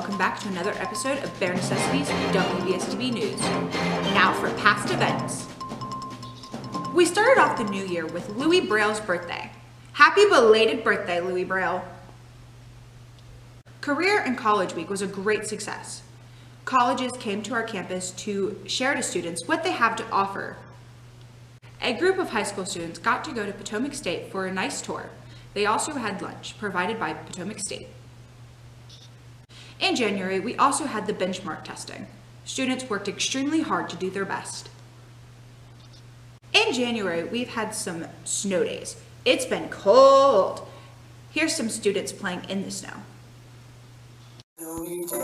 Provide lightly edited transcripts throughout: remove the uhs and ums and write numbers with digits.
welcome back to another episode of Bare Necessities WVSTV News. Now for past events. We started off the new year with Louis Braille's birthday. Happy belated birthday, Louis Braille. Career and College Week was a great success. Colleges came to our campus to share to students what they have to offer. A group of high school students got to go to Potomac State for a nice tour. They also had lunch provided by Potomac State. In January, we also had the benchmark testing. Students worked extremely hard to do their best. In January, we've had some snow days. It's been cold. Here's some students playing in the snow. Snowy day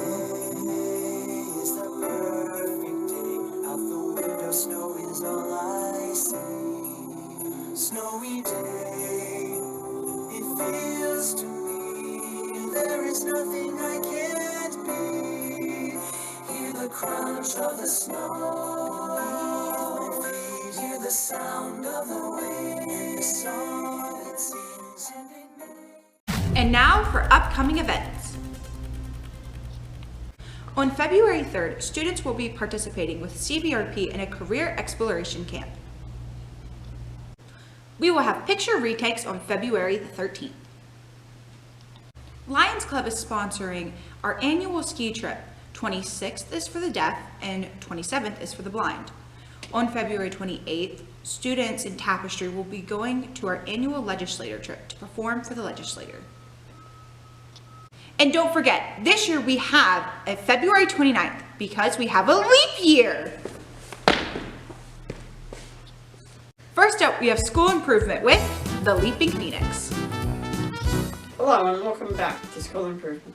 is the perfect day. Out the window, snow is all I see. Snowy day, it feels to me there is nothing I can't be. Hear the crunch of the snow, hear the sound of the wind, a song that sings and it makes. And now for upcoming events. On February 3rd, students will be participating with CVRP in a career exploration camp. We will have picture retakes on February the 13th. Lions Club is sponsoring our annual ski trip. 26th is for the deaf and 27th is for the blind. On February 28th, students in Tapestry will be going to our annual legislator trip to perform for the legislator. And don't forget, this year we have a February 29th because we have a leap year. First up, we have school improvement with the Leaping Phoenix. Hello and welcome back to School Improvement.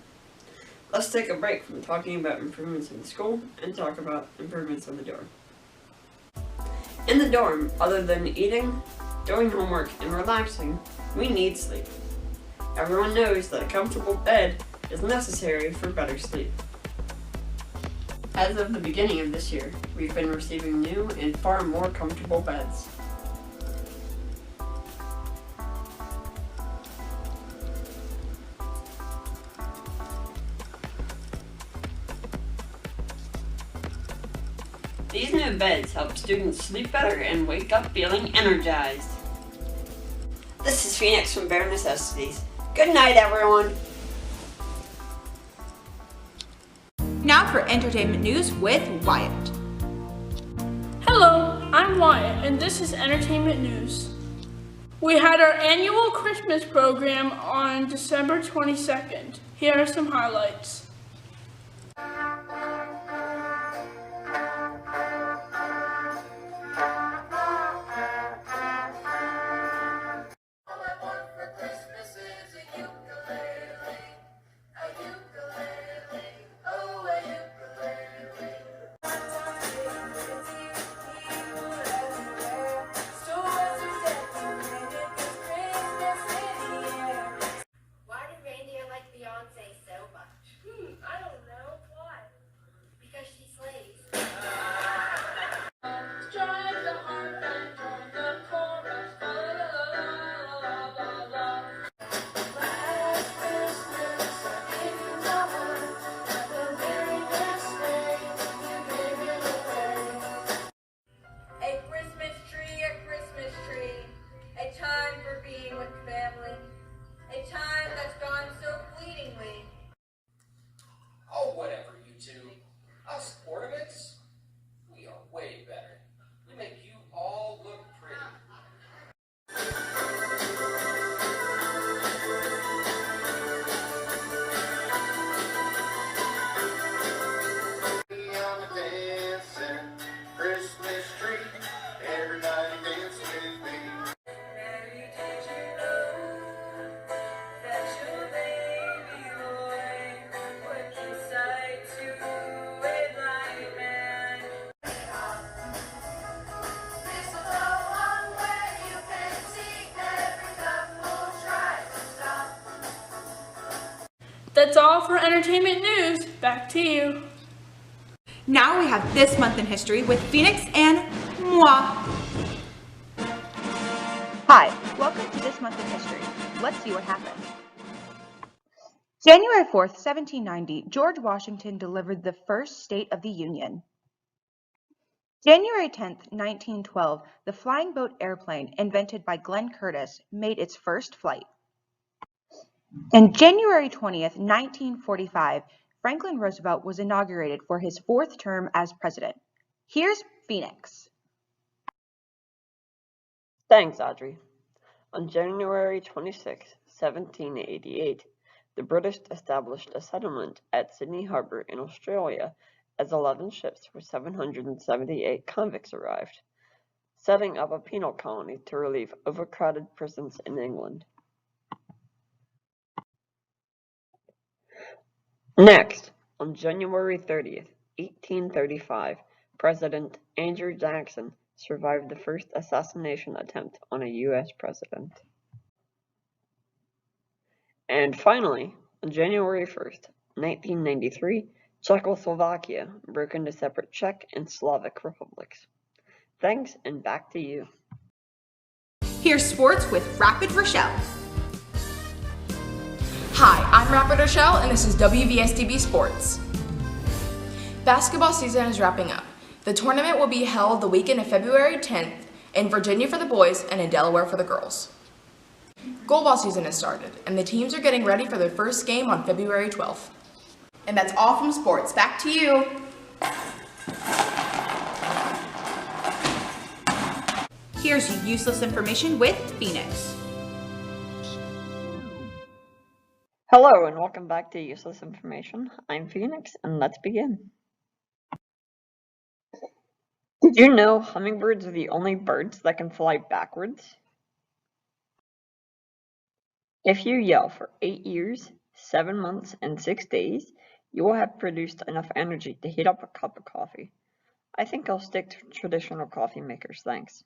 Let's take a break from talking about improvements in the school and talk about improvements in the dorm. In the dorm, other than eating, doing homework, and relaxing, we need sleep. Everyone knows that a comfortable bed is necessary for better sleep. As of the beginning of this year, we've been receiving new and far more comfortable beds. These new beds help students sleep better and wake up feeling energized. This is Phoenix from Bare Necessities. Good night, everyone. Now for entertainment news with Wyatt. Hello, I'm Wyatt, and this is entertainment news. We had our annual Christmas program on December 22nd. Here are some highlights. That's all for entertainment news. Back to you. Now we have This Month in History with Phoenix and moi. Hi, welcome to This Month in History. Let's see what happened. January 4th, 1790, George Washington delivered the first State of the Union. January 10th, 1912, the flying boat airplane, invented by Glenn Curtiss, made its first flight. And January 20th, 1945, Franklin Roosevelt was inaugurated for his fourth term as president. Here's Phoenix. Thanks, Audrey. On January 26, 1788, the British established a settlement at Sydney Harbour in Australia as 11 ships with 778 convicts arrived, setting up a penal colony to relieve overcrowded prisons in England. Next, on January 30th, 1835, President Andrew Jackson survived the first assassination attempt on a U.S. president. And finally, on January 1st, 1993, Czechoslovakia broke into separate Czech and Slavic republics. Thanks, and back to you. Here's sports with Rapid Rochelle. Hi, I'm Rapid Rochelle, and this is WVSDB Sports. Basketball season is wrapping up. The tournament will be held the weekend of February 10th in Virginia for the boys and in Delaware for the girls. Goalball season has started, and the teams are getting ready for their first game on February 12th. And that's all from sports. Back to you. Here's useless information with Phoenix. Hello, and welcome back to Useless Information. I'm Phoenix, and let's begin. Did you know hummingbirds are the only birds that can fly backwards? If you yell for 8 years, 7 months, and 6 days, you will have produced enough energy to heat up a cup of coffee. I think I'll stick to traditional coffee makers, thanks.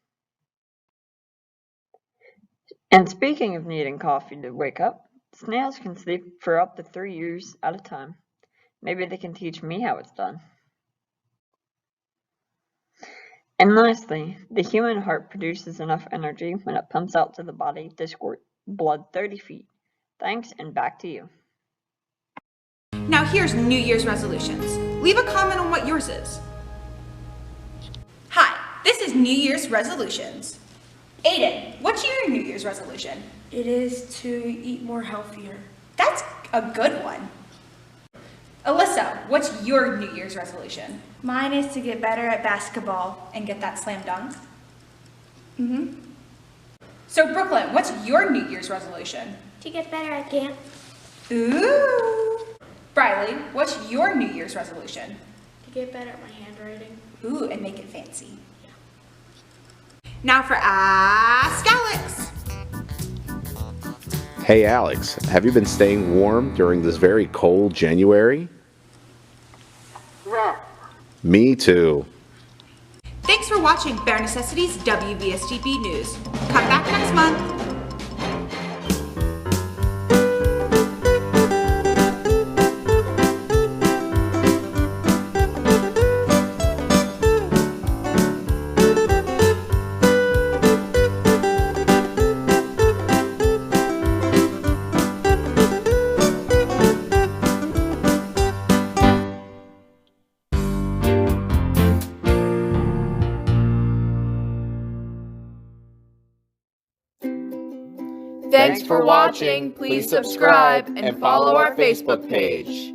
And speaking of needing coffee to wake up, snails can sleep for up to 3 years at a time. Maybe they can teach me how it's done. And lastly, the human heart produces enough energy when it pumps out to the body to squirt blood 30 feet. Thanks, and back to you. Now here's New Year's resolutions. Leave a comment on what yours is. Hi, this is New Year's resolutions. Aiden, what's your New Year's resolution? It is to eat more healthier. That's a good one. Alyssa, what's your New Year's resolution? Mine is to get better at basketball. And get that slam dunk? So Brooklyn, what's your New Year's resolution? To get better at dance. Ooh. Briley, what's your New Year's resolution? To get better at my handwriting. Ooh, and make it fancy. Now for Ask Alex. Hey Alex, have you been staying warm during this very cold January? Yeah. Me too. Thanks for watching Bare Necessities WVSDB News. Come back next month. Thanks for watching. Please subscribe and follow our Facebook page.